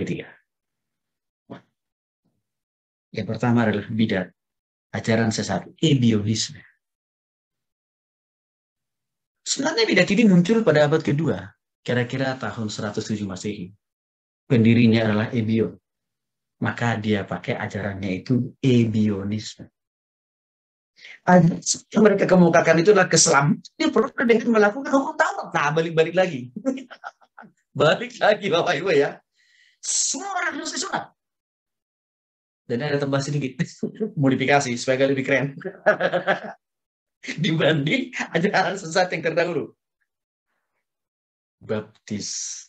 ketiga. Yang pertama adalah bidat, ajaran sesat, ebionisme. Sebenarnya bidat ini muncul pada abad kedua, kira-kira tahun 107 Masehi. Pendirinya adalah Ebion. Maka dia pakai ajarannya itu ebionisme. Yang mereka kemukakan itu adalah keselamatan. Dia perlu dengan melakukan hukum Taurat. Nah, balik-balik lagi. Balik lagi Bapak Ibu ya. Semua orang harus disunat. Dan ada tambah sedikit modifikasi supaya lebih keren dibanding ajaran sesat yang terdahulu. Baptis.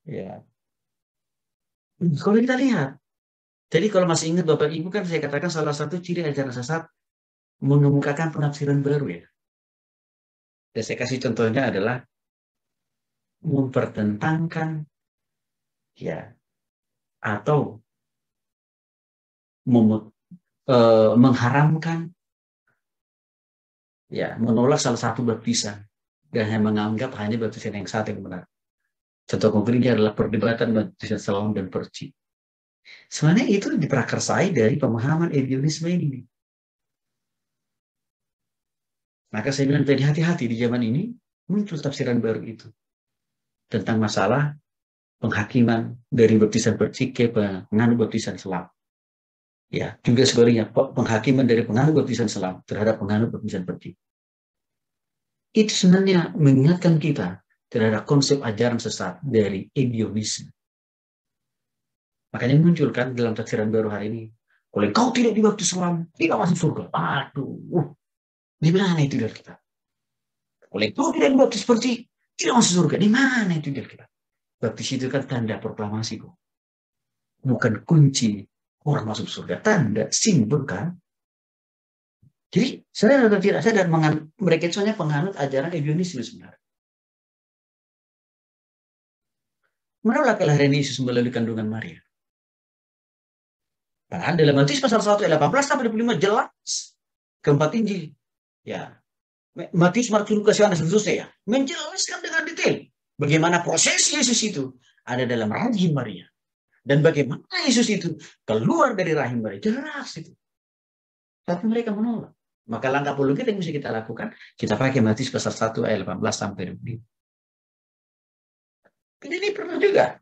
Ya. Kalau kita lihat, jadi kalau masih ingat Bapak Ibu kan saya katakan salah satu ciri ajaran sesat mengemukakan penafsiran baru ya. Dan saya kasih contohnya adalah mempertentangkan ya atau mengharamkan ya menolak salah satu baptisan dan hanya menganggap hanya baptisan yang satu yang benar. Contoh konkretnya adalah perdebatan baptisan salam dan perci. Sebenarnya itu diprakarsai dari pemahaman ebionisme ini. Maka saya bilang tadi hati-hati di zaman ini muncul tafsiran baru itu tentang masalah penghakiman dari baptisan perci ke penganut baptisan selam. Ya, juga sebaliknya penghakiman dari penganut baptisan selam terhadap penganut baptisan perci. Itu sebenarnya mengingatkan kita terhadap konsep ajaran sesat dari ebionisme. Makanya muncul kan dalam tafsiran baru hari ini. Kalau kau tidak dibaptis selam, tidak masuk surga. Aduh, di mana itu dari kita? Kalau kau tidak dibaptis perci, tidak masuk surga. Di mana itu dari kita? Baptis itu kan tanda proklamasi kok. Bukan kunci orang masuk surga. Tanda, simbol kan? Jadi saya tidak sadar mereka itu hanya penganut ajaran ebionisme sebenarnya. Menolak kelahiran Yesus melalui kandungan Maria. Padahal dalam Matius pasal 1 ayat 18 sampai 25 jelas keempat Injil. Ya. Matius, Markus, Lukas, Yohanes dan seterusnya ya, menjelaskan dengan detail bagaimana proses Yesus itu ada dalam rahim Maria dan bagaimana Yesus itu keluar dari rahim Maria. Jelas itu. Tapi mereka menolak. Maka langkah kita yang bisa kita lakukan, kita pakai Matius pasal 1 ayat 18 sampai 25. Ini pernah juga.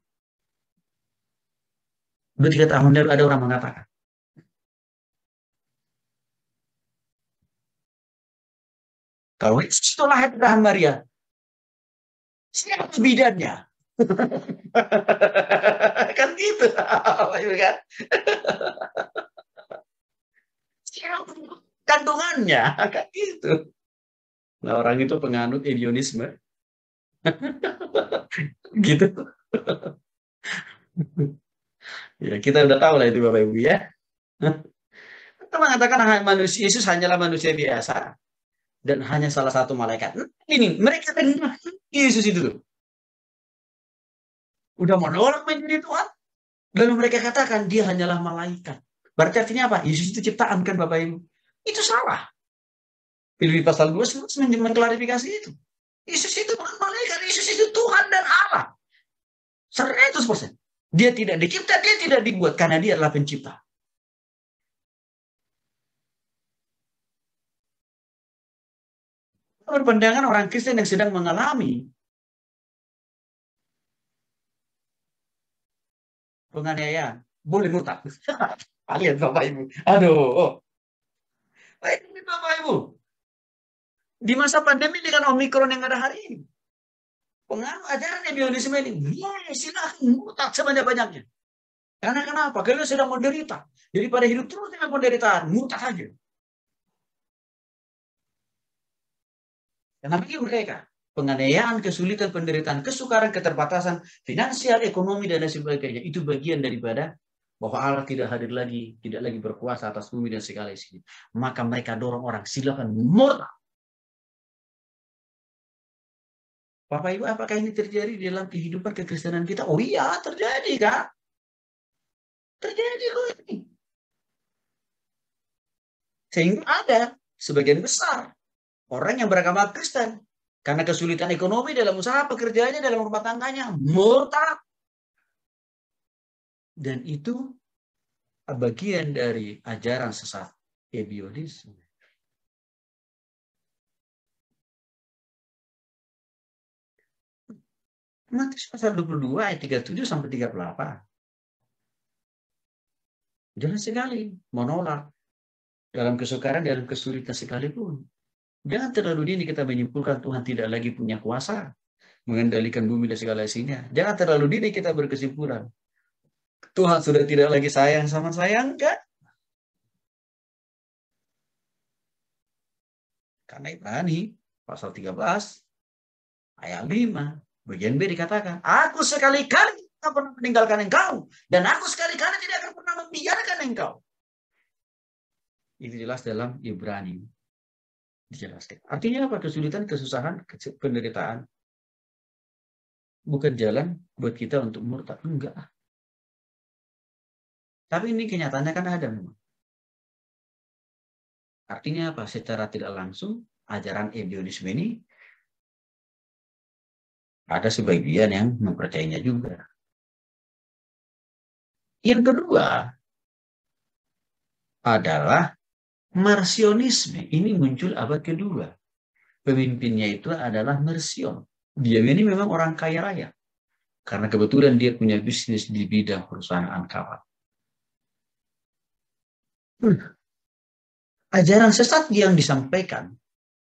2-3 tahun lalu ada orang mengatakan, kalau Yesus itu lahir dari rahim Maria, siapa bidannya? Kan gitu. Kan? Siapa kandungannya? Kan gitu. Nah, orang itu penganut ebionisme. Gitu. Ya, kita udah tahu lah itu Bapak Ibu ya. Kita mengatakan manusia Yesus hanyalah manusia biasa dan hanya salah satu malaikat. Ini mereka dengar Yesus itu tuh. Udah menolak menjadi Tuhan. Lalu mereka katakan dia hanyalah malaikat. Berarti artinya apa? Yesus itu ciptaan kan Bapak Ibu. Itu salah. Filipi pasal 2 mengklarifikasi itu. Yesus itu bukan malaikat, Yesus itu Tuhan dan Allah. 100%. Dia tidak dicipta, dia tidak dibuat karena dia adalah pencipta. Berpandangan orang Kristen yang sedang mengalami penganiayaan, boleh murtad. Kalian Bapak Ibu. Aduh. Ini Bapak Ibu. Di masa pandemi dengan Omikron yang ada hari ini. Pengaruh ajaran ebionisme ini. Silahkan murtad sebanyak-banyaknya. Karena kenapa? Kalian sedang menderita. Daripada hidup terus dengan penderitaan, murtad saja. Karena bagi mereka, penganiayaan, kesulitan, penderitaan, kesukaran, keterbatasan, finansial, ekonomi, dan sebagainya, itu bagian daripada bahwa Allah tidak hadir lagi, tidak lagi berkuasa atas bumi dan segala isinya. Maka mereka dorong orang, silakan murtad. Bapak Ibu, apakah ini terjadi dalam kehidupan kekristenan kita? Oh iya, terjadi Kak. Terjadi kok ini. Sehingga ada sebagian besar orang yang beragama Kristen Karena kesulitan ekonomi dalam usaha pekerjaannya, dalam rumah tangganya, murtad. Dan itu bagian dari ajaran sesat ebionisme. Matius pasal 22 ayat 37 sampai 38. Jelas sekali menolak dalam kesukaran, dalam kesulitan sekalipun. Jangan terlalu dini kita menyimpulkan Tuhan tidak lagi punya kuasa mengendalikan bumi dan segala isinya. Jangan terlalu dini kita berkesimpulan Tuhan sudah tidak lagi sayang sama saya, enggak. Karena Ibrani pasal 13 ayat 5 bagian B dikatakan, aku sekali-kali tidak pernah meninggalkan engkau, dan aku sekali-kali tidak akan pernah membiarkan engkau. Itu jelas dalam Ibrani. Dijelaskan. Artinya apa? Kesulitan, kesusahan, penderitaan bukan jalan buat kita untuk murtad. Enggak. Tapi ini kenyataannya kan ada memang. Artinya apa? Secara tidak langsung, ajaran ebionisme ini ada sebagian yang mempercayainya juga. Yang kedua adalah Marcionisme. Ini muncul abad kedua. Pemimpinnya itu adalah Marcion. Dia ini memang orang kaya raya. Karena kebetulan dia punya bisnis di bidang perusahaan kapal. Ajaran sesat yang disampaikan,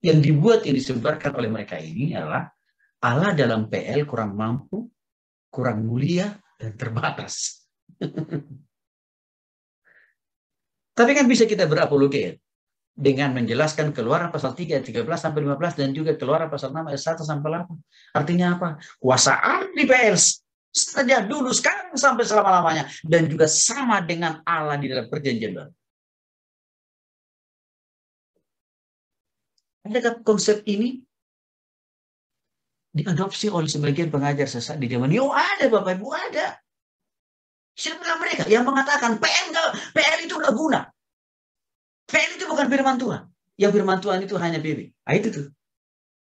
yang dibuat, yang disebarkan oleh mereka ini adalah Allah dalam PL kurang mampu, kurang mulia, dan terbatas. Tapi kan bisa kita berapologia dengan menjelaskan Keluaran pasal 3 ayat 13 sampai 15 dan juga Keluaran pasal 6 ayat 1 sampai 8. Artinya apa? Kuasaan di PL saja dulu, sekarang, sampai selama-lamanya, dan juga sama dengan Allah di dalam perjanjian baru. Adakah konsep ini diadopsi oleh sebagian pengajar sesat di zaman ini? Oh, ada Bapak Ibu, ada. Siapa mereka yang mengatakan PL itu nggak guna? PL itu bukan firman Tuhan. Yang firman Tuhan itu hanya BB. Nah, itu tuh.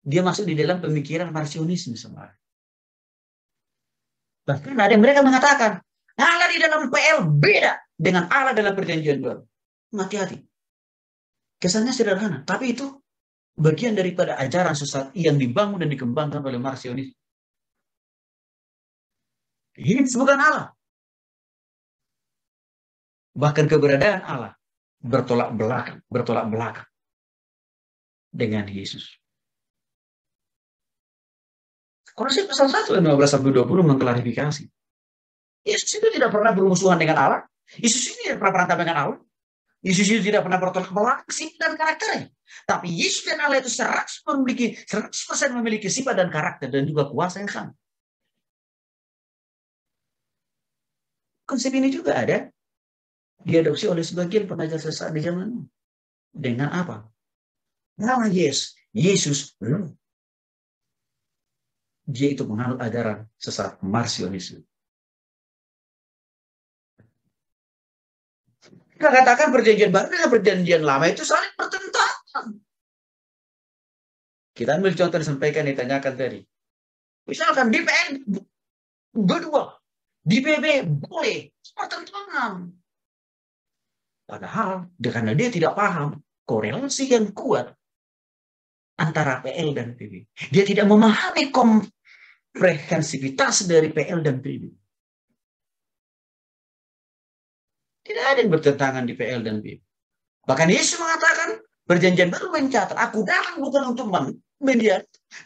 Dia masuk di dalam pemikiran Marcionisme semua. Bahkan ada yang mereka mengatakan, Allah di dalam PL beda dengan Allah dalam perjanjian baru. Hati-hati. Kesannya sederhana, tapi itu bagian daripada ajaran sesat yang dibangun dan dikembangkan oleh Marcionisme. Ini bukan Allah. Bahkan keberadaan Allah bertolak belakang dengan Yesus. Kolose pasal 1 15 sampai 20 mengklarifikasi. Yesus itu tidak pernah bermusuhan dengan Allah. Yesus ini tidak pernah berantem dengan Allah. Yesus itu tidak pernah bertolak belakang sifat dan karakternya. Tapi Yesus dan Allah itu 100% memiliki sifat dan karakter dan juga kuasa yang sama. Konsep ini juga ada diadopsi oleh sebagian pengajar sesat di zaman ini. Dengan apa? Nama Yesus, dia itu menganut ajaran sesat Marcionisme. Kita katakan perjanjian baru dengan perjanjian lama itu saling bertentangan. Kita ambil contoh disampaikan, ditanyakan tadi. Misalkan di PN berdua, di BB boleh bertentangan. Padahal karena dia tidak paham korelasi yang kuat antara PL dan PB. Dia tidak memahami komprehensivitas dari PL dan PB. Tidak ada yang bertentangan di PL dan PB. Bahkan Yesus mengatakan, perjanjian baru mencatat, aku datang bukan untuk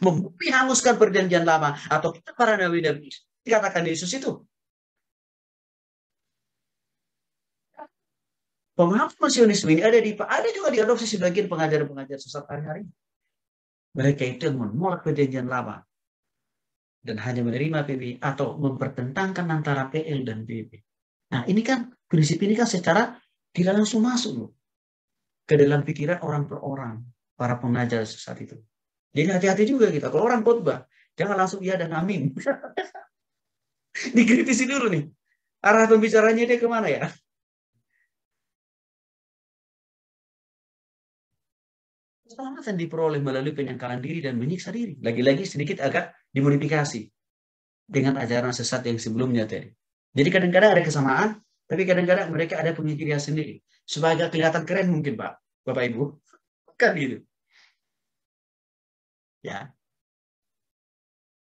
menghanguskan perjanjian lama atau kita para nabi dan dikatakan Yesus itu. Pemahaman Marcionisme ini ada juga diadopsi sebagian pengajar-pengajar sesat hari-hari. Mereka itu yang menolak perjanjian lama dan hanya menerima PB atau mempertentangkan antara PL dan PB. Nah, ini kan prinsip ini kan secara tidak langsung masuk loh ke dalam pikiran orang per orang, para pengajar sesat itu. Jadi hati-hati juga kita. Kalau orang khotbah, jangan langsung iya dan amin. Dikritisi dulu nih. Arah pembicaranya dia kemana ya? keselamatan diperoleh melalui penyangkalan diri dan menyiksa diri. Lagi-lagi sedikit agak dimodifikasi dengan ajaran sesat yang sebelumnya tadi. Jadi kadang-kadang ada kesamaan, tapi kadang-kadang mereka ada pemikiran sendiri. Supaya agak kelihatan keren mungkin, Pak, Bapak Ibu. Kan gitu. Ya.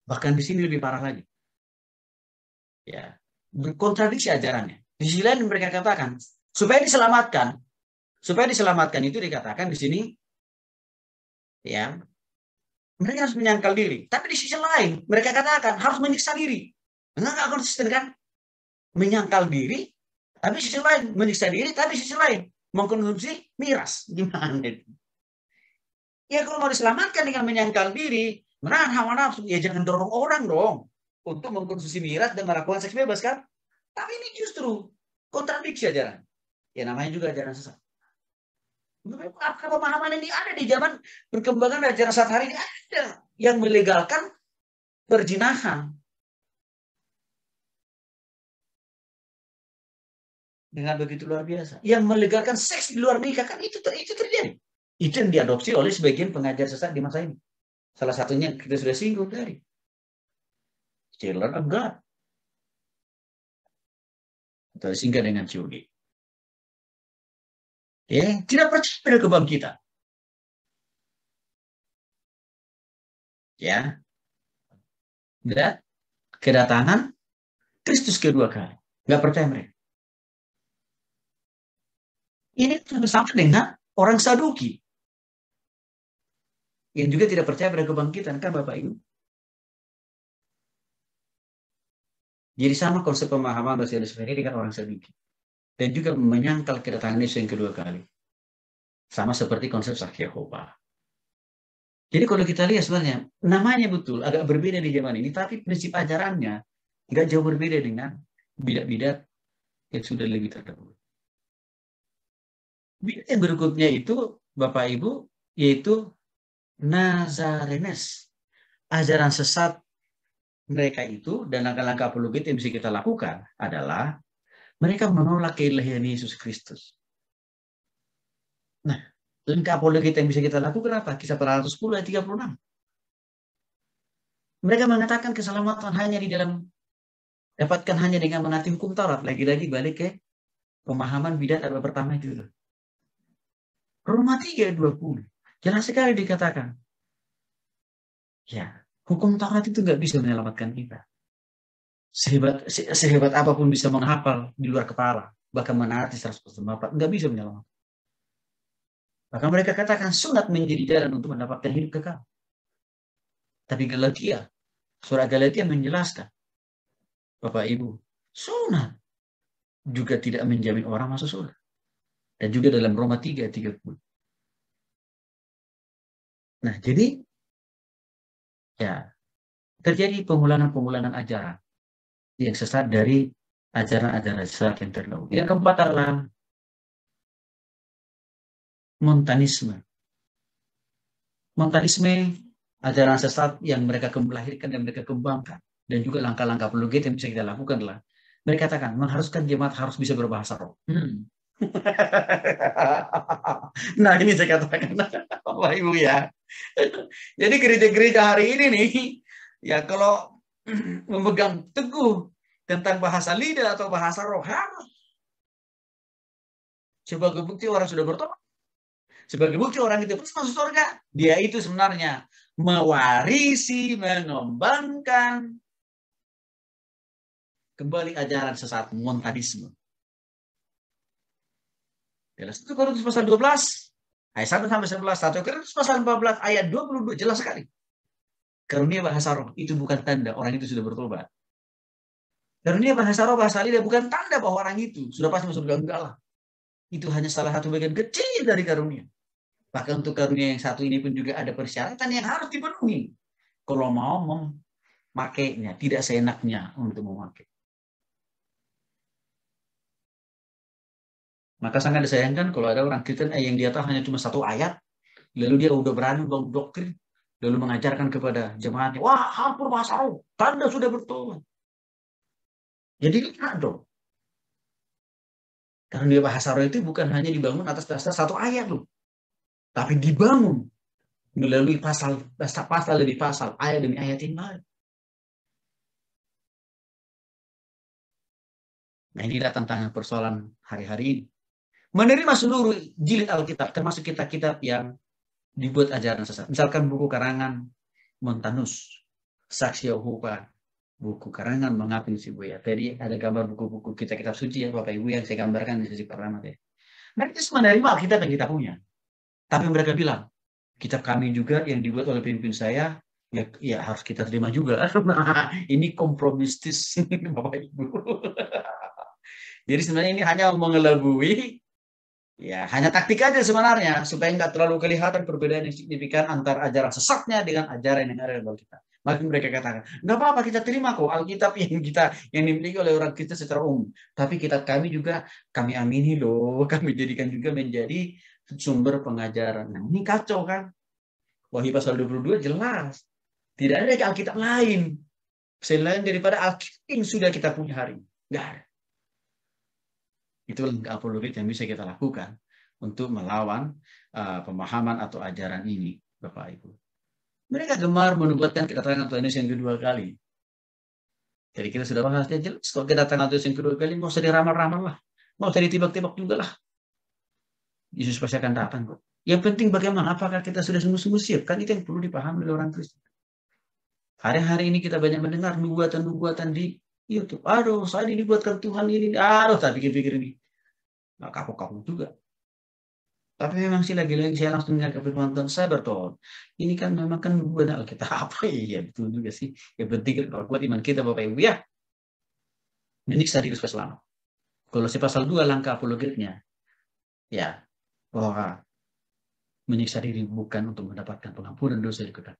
Bahkan di sini lebih parah lagi. Ya. Berkontradiksi ajarannya. Di sisi lain mereka katakan, supaya diselamatkan itu dikatakan di sini, ya, mereka harus menyangkal diri. Tapi di sisi lain, mereka katakan harus menyiksa diri. Enggak konsisten kan? Menyangkal diri, tapi sisi lain menyiksa diri, tapi sisi lain mengkonsumsi miras. Gimana itu? Ya kalau mau diselamatkan dengan menyangkal diri, menahan hawa nafsu, ya jangan dorong orang dong untuk mengkonsumsi miras dan melakukan seks bebas kan? Tapi ini justru kontradiksi ajaran. Ya namanya juga ajaran sesat. Apa pemahaman ini ada di zaman perkembangan ajaran sesat hari ini, ada yang melegalkan perzinahan dengan begitu luar biasa. Yang melegalkan seks di luar nikah kan itu terjadi. Itu yang diadopsi oleh sebagian pengajar sesat di masa ini. Salah satunya kita sudah singgung tadi. Children of God. Atau singkat dengan COG. Ya, tidak percaya pada kebangkitan. Ya. Dan kedatangan Kristus kedua kali. Nggak percaya mereka. Ini sama dengan orang Saduki. Yang juga tidak percaya pada kebangkitan. Kan Bapak Ibu? Jadi sama konsep pemahaman bahasa Indonesia ini dengan orang Saduki. Dan juga menyangkal kedatangan Yesus yang kedua kali. Sama seperti konsep Saksi Yehova. Jadi kalau kita lihat sebenarnya, namanya betul, agak berbeda di zaman ini. Tapi prinsip ajarannya tidak jauh berbeda dengan bidat-bidat yang sudah lebih terdahulu. Bidat yang berikutnya itu, Bapak Ibu, yaitu Nazarenes. Ajaran sesat mereka itu dan langkah-langkah apologet yang bisa kita lakukan adalah mereka menolak keilahian Yesus Kristus. Nah, langkah apologet yang bisa kita lakukan apa? Kisah para 10 ayat 36. Mereka mengatakan keselamatan hanya di dalam dapatkan hanya dengan menaati hukum Taurat. Lagi-lagi balik ke pemahaman bidat abad pertama itu. Roma 3:20. Jelas sekali dikatakan. Ya, hukum Taurat itu nggak bisa menyelamatkan kita. Sehebat apapun bisa menghafal di luar kepala, bahkan menaati 100% nggak bisa menyelamatkan. Maka mereka katakan sunat menjadi jalan untuk mendapatkan hidup kekal. Tapi Galatia, surah Galatia menjelaskan, Bapak Ibu, sunat juga tidak menjamin orang masuk surga. Dan juga dalam Roma 3:30. Nah, jadi ya terjadi pengulangan ajaran yang sesat dari ajaran-ajaran sesat yang terdahulu. Yang keempat adalah Montanisme. Montanisme ajaran sesat yang mereka lahirkan dan mereka kembangkan. Dan juga langkah-langkah apologet yang bisa kita lakukan adalah mereka katakan mengharuskan jemaat harus bisa berbahasa roh. Nah ini saya katakan Bapak Ibu ya. Jadi gereja-gereja hari ini nih, ya kalau memegang teguh tentang bahasa lidah atau bahasa roh, sebagai bukti orang sudah bertobat, sebagai bukti orang itu pasti masuk surga. Dia itu sebenarnya mewarisi, mengembangkan kembali ajaran sesat montanisme. Jelas itu Korintus pasal 12 ayat 1 sampai 11, 1 Korintus pasal 14 ayat 22 jelas sekali. Karunia bahasa roh itu bukan tanda orang itu sudah bertobat. Karunia bahasa roh, bahasa lidah bukan tanda bahwa orang itu sudah pasti masuk surga, enggak lah. Itu hanya salah satu bagian kecil dari karunia. Bahkan untuk karunia yang satu ini pun juga ada persyaratan yang harus dipenuhi. Kalau mau memakainya, tidak seenaknya untuk memakai. Maka sangat disayangkan kalau ada orang Kristen yang dia tahu hanya cuma satu ayat, lalu dia udah berani bangun doktrin, lalu mengajarkan kepada jemaatnya, wah hampir bahasa roh, tanda sudah bertobat. Jadi lihat dong. Karena dia bahasa roh itu bukan hanya dibangun atas dasar satu ayat loh, tapi dibangun melalui pasal demi pasal, ayat demi ayat yang lain. Nah, inilah tantangan persoalan hari-hari ini. Menerima seluruh jilid Alkitab, termasuk kitab-kitab yang dibuat ajaran sesat. Misalkan buku karangan Montanus, Saksi Yehova, buku karangan Mengaping si Buaya. Tadi ada gambar buku-buku kitab-kitab suci ya Bapak Ibu yang saya gambarkan di sesi pertama tadi. Mereka menerima Alkitab yang kita punya. Tapi mereka bilang, kitab kami juga yang dibuat oleh pemimpin saya, ya harus kita terima juga. Ini kompromistis Bapak Ibu. Jadi sebenarnya ini hanya mengelabui, ya hanya taktik aja sebenarnya, supaya nggak terlalu kelihatan perbedaan yang signifikan antara ajaran sesatnya dengan ajaran yang ada dalam kita. Maka mereka katakan, nggak apa-apa kita terima kok Alkitab yang dimiliki oleh orang kita secara umum. Tapi kitab kami juga kami amini loh, kami jadikan juga menjadi sumber pengajaran. Nah, ini kacau kan? Wahyu pasal 22 jelas. Tidak ada Alkitab lain selain daripada Alkitab yang sudah kita punya hari ini. Nggak ada. Itu langkah apologet yang bisa kita lakukan untuk melawan pemahaman atau ajaran ini, Bapak Ibu. Mereka gemar menubuatkan kedatangan Tuhan Yesus yang kedua kali. Jadi kita sudah bahasnya jelas, kalau kedatangan Tuhan Yesus yang kedua kali, nggak usah diramal-ramal lah. Nggak usah ditebak-tebak juga lah. Yesus pasti akan datang kok. Yang penting bagaimana, apakah kita sudah sungguh-sungguh siap? Kan itu yang perlu dipahami oleh orang Kristen. Hari-hari ini kita banyak mendengar nubuatan-nubuatan di YouTube. Aduh, saya ini dibuatkan Tuhan ini. Aduh, tak pikir-pikir ini. Nggak kapok-kapok juga. Tapi memang sih lagi-lagi saya langsung ingat ke firman Tuhan, saya bertobat. Ini kan memang kan benar kita apa ya, betul juga sih. Yang penting kita kuat iman kita Bapak Ibu ya. Ini serius selama. Kalau pasal 2 langkah apologetnya, ya bahwa menyiksa diri bukan untuk mendapatkan pengampunan dosa di kota.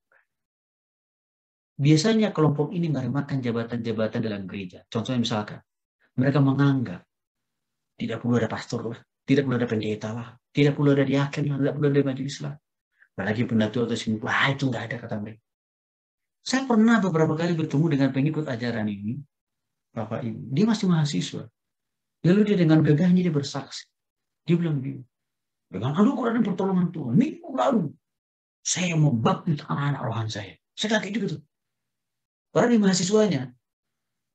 Biasanya kelompok ini meremehkan jabatan-jabatan dalam gereja. Contohnya misalkan, mereka menganggap tidak perlu ada pastor lah, tidak perlu ada pendeta lah, tidak perlu ada diaken lah, tidak perlu ada majelis lah. Apalagi pendatua atau simpuh, itu nggak ada kata mereka. Saya pernah beberapa kali bertemu dengan pengikut ajaran ini, Bapak Ibu. Dia masih mahasiswa. Lalu dia dengan gagahnya dia bersaksi. Dia bilang begini, dengan anugerah dan pertolongan Tuhan, minggu lalu saya membaptis anak-anak rohan saya. Saya kaget juga tuh. Padahal di mahasiswanya,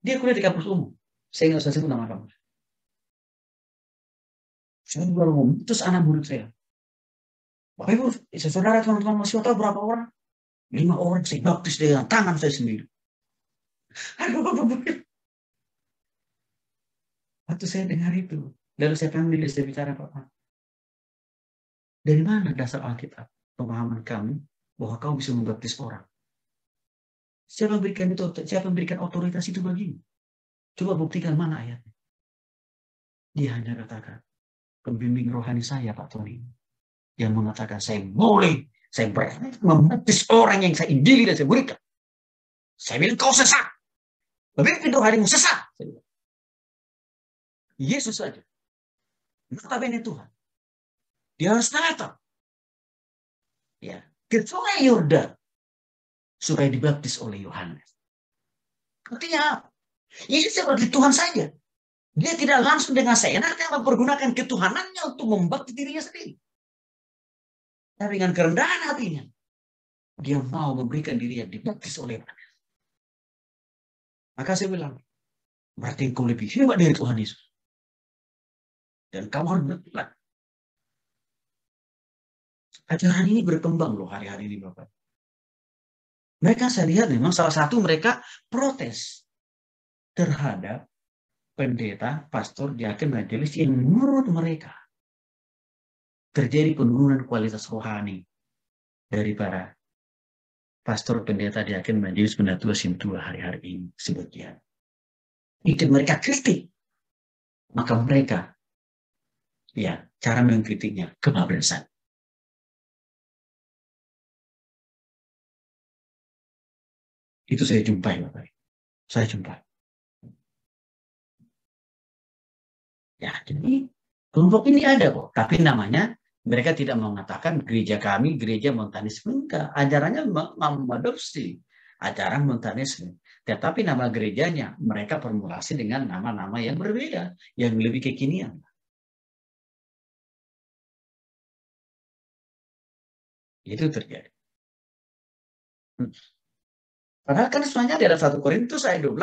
dia kuliah di kampus umum. Saya nggak usah sebut nama kampus. Saya baru memutus anak murid saya. Bapak Ibu, saudara teman-teman masih tahu berapa orang? 5 orang saya baptis dengan tangan saya sendiri. Aduh, waktu saya dengar itu, lalu saya panggil, saya bicara, Bapak, dari mana dasar Alkitab pemahaman kamu bahwa kamu bisa membaptis orang? Siapa memberikan itu? Siapa memberikan otoritas itu bagimu? Coba buktikan mana ayatnya. Dia hanya katakan, pembimbing rohani saya, Pak Tony, yang mengatakan saya berani membaptis orang yang saya injili dan saya berikan. Saya bilang kau sesat. Pemimpin rohanimu sesat. Yesus saja. Notabene Tuhan. Dia harus datang. Ya, ke sungai Yordan supaya dibaptis oleh Yohanes. Artinya, Yesus sebagai Tuhan saja. Dia tidak langsung dengan seenaknya mempergunakan ketuhanannya untuk membaptis dirinya sendiri. Tapi dengan kerendahan hatinya, dia mau memberikan dirinya dibaptis oleh Yohanes. Maka saya bilang, berarti engkau lebih hebat dari Tuhan Yesus. Dan kamu harus bertobat. Ajaran ini berkembang loh hari-hari ini Bapak. Mereka saya lihat memang salah satu mereka protes terhadap pendeta, pastor, diaken, majelis yang menurut mereka terjadi penurunan kualitas rohani dari para pastor, pendeta, diaken, majelis, pendatua, simtua hari-hari ini sebagian. Itu mereka kritik. Maka mereka, ya, cara mengkritiknya kebablasan. Itu saya jumpai, Bapak. Saya jumpai. Ya, jadi kelompok ini ada kok. Tapi namanya, mereka tidak mengatakan gereja kami, gereja Montanisme. Enggak. Ajarannya mengadopsi ajaran Montanisme. Tetapi nama gerejanya, mereka formulasi dengan nama-nama yang berbeda. Yang lebih kekinian. Itu terjadi. Padahal kan sebenarnya di dalam 1 Korintus ayat 12,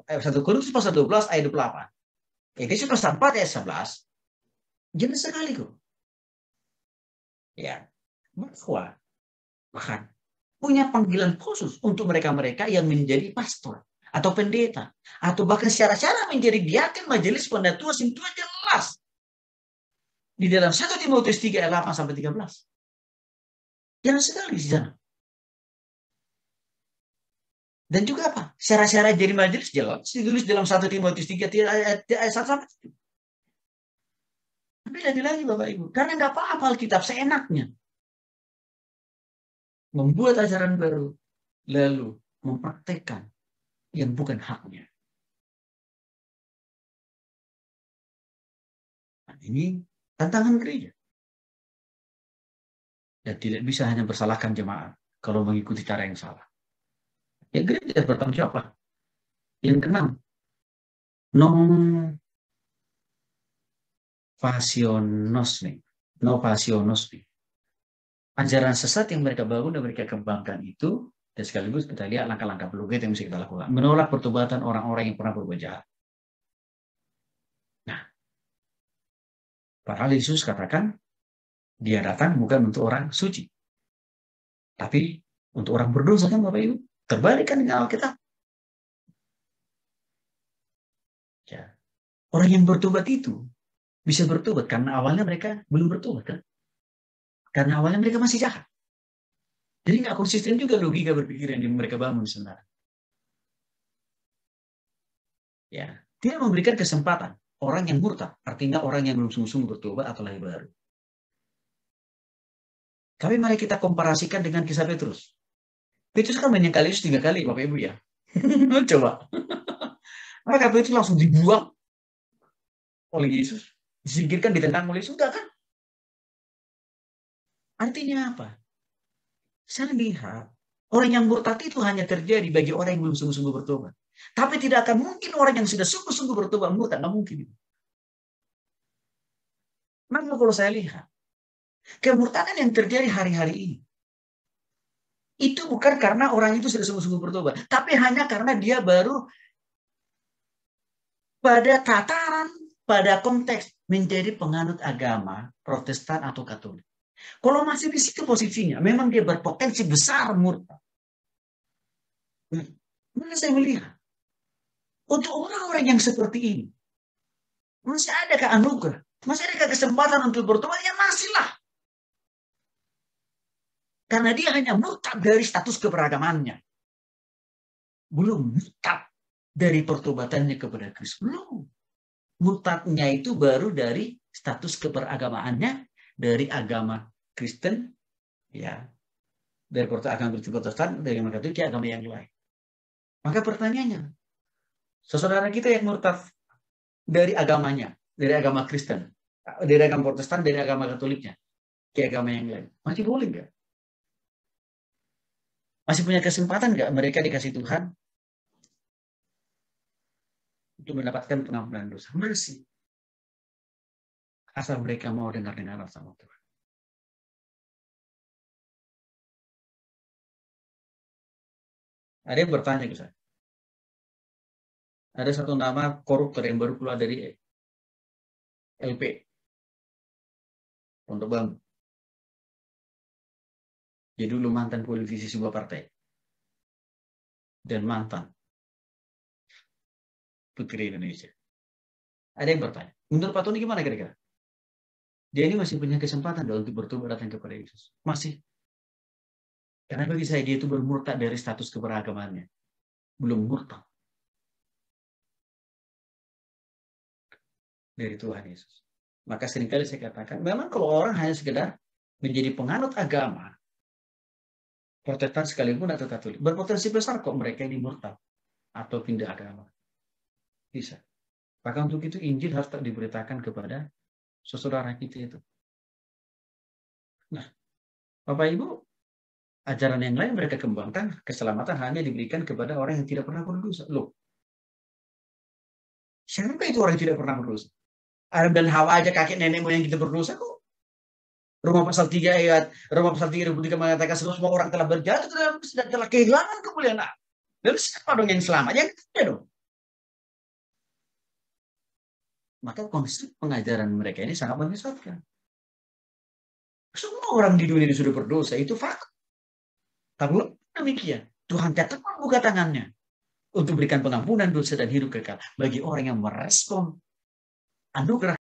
ayat 1 Korintus pasal 12 ayat 28. Efesus pasal 4 ayat 11. Jelas sekali kok. Ya, bahwa bahkan punya panggilan khusus untuk mereka-mereka yang menjadi pastor atau pendeta atau bahkan secara menjadi diaken majelis pendatua sentuhan jelas di dalam 1 Timotius 3 ayat 8 sampai 13. Jelas sekali di sana. Dan juga apa? Syarat-syarat jadi majelis jelas ditulis dalam 1 Timotius 3 ayat 1 sampai 7. Tapi lagi-lagi Bapak Ibu, karena nggak apa-apa Alkitab seenaknya. Membuat ajaran baru, lalu mempraktekkan yang bukan haknya. Nah, ini tantangan gereja. Dan tidak bisa hanya bersalahkan jemaat kalau mengikuti cara yang salah. Ya gereja bertanggung jawab. Yang keenam, non fasionosne. Ajaran sesat yang mereka bangun dan mereka kembangkan itu, dan sekaligus kita lihat langkah-langkah peluit yang mesti kita lakukan. Menolak pertobatan orang-orang yang pernah berbuat jahat. Nah, padahal Yesus katakan, dia datang bukan untuk orang suci, tapi untuk orang berdosa kan Bapak Ibu. Terbalik kan dengan Alkitab. Ya. Orang yang bertobat itu bisa bertobat karena awalnya mereka belum bertobat kan? Karena awalnya mereka masih jahat. Jadi nggak konsisten juga logika berpikir yang mereka bangun sebenarnya. Ya, tidak memberikan kesempatan orang yang murtad, artinya orang yang belum sungguh-sungguh bertobat atau lahir baru. Tapi mari kita komparasikan dengan kisah Petrus. Petrus kan menyangkal Yesus 3 kali, Bapak Ibu ya. Coba. Maka Petrus langsung dibuang oleh Yesus. Disingkirkan, ditentang oleh Yesus. Enggak kan? Artinya apa? Saya lihat orang yang murtad itu hanya terjadi bagi orang yang belum sungguh-sungguh bertobat. Tapi tidak akan mungkin orang yang sudah sungguh-sungguh bertobat murtad. Nggak mungkin. Maka kalau saya lihat, kemurtadan yang terjadi hari-hari ini, itu bukan karena orang itu sudah sungguh-sungguh bertobat. Tapi hanya karena dia baru pada tataran, pada konteks menjadi penganut agama Protestan atau Katolik. Kalau masih di situ posisinya, memang dia berpotensi besar murtad. Maka saya melihat, untuk orang-orang yang seperti ini, masih adakah anugerah? Masih adakah kesempatan untuk bertobat? Ya masihlah. Karena dia hanya murtad dari status keberagamannya. Belum murtad dari pertobatannya kepada Kristus. Belum. Murtadnya itu baru dari status keberagamaannya, dari agama Kristen, ya, dari agama Kristen Protestan, dari agama Katolik, agama yang lain. Maka pertanyaannya, saudara kita yang murtad dari agamanya, dari agama Kristen, dari agama Protestan, dari agama Katoliknya, ke agama yang lain, masih boleh nggak? Masih punya kesempatan nggak mereka dikasih Tuhan untuk mendapatkan pengampunan dosa? Masih. Asal mereka mau dengar-dengar sama Tuhan. Ada yang bertanya ke saya. Ada satu nama koruptor yang baru keluar dari LP. Untuk Bang. Dia dulu mantan politisi sebuah partai. Dan mantan Putri Indonesia. Ada yang bertanya. Menurut Pak Tony gimana kira-kira? Dia ini masih punya kesempatan untuk bertobat datang kepada Yesus. Masih. Karena bagi saya dia itu bermurtad dari status keberagamannya. Belum murtad dari Tuhan Yesus. Maka seringkali saya katakan, memang kalau orang hanya sekedar menjadi penganut agama, Protestan sekalipun atau Katolik, berpotensi besar kok mereka ini murtad atau pindah agama. Bisa. Maka untuk itu Injil harus diberitakan kepada saudara kita itu. Nah, Bapak Ibu, ajaran yang lain mereka kembangkan, keselamatan hanya diberikan kepada orang yang tidak pernah berdosa. Loh, siapa itu orang yang tidak pernah berdosa? Adam dan Hawa aja kakek nenek moyang kita berdosa kok. Roma pasal 3 mengatakan semua orang telah berjatuh ke dalam dosa dan telah kehilangan kemuliaan Allah. Lalu siapa dong yang selamat? Yang tidak dong. Maka konsep pengajaran mereka ini sangat menyesatkan. Semua orang di dunia ini sudah berdosa, itu fakta. Tapi demikian, Tuhan tetap membuka tangannya untuk berikan pengampunan dosa dan hidup kekal bagi orang yang merespon anugerah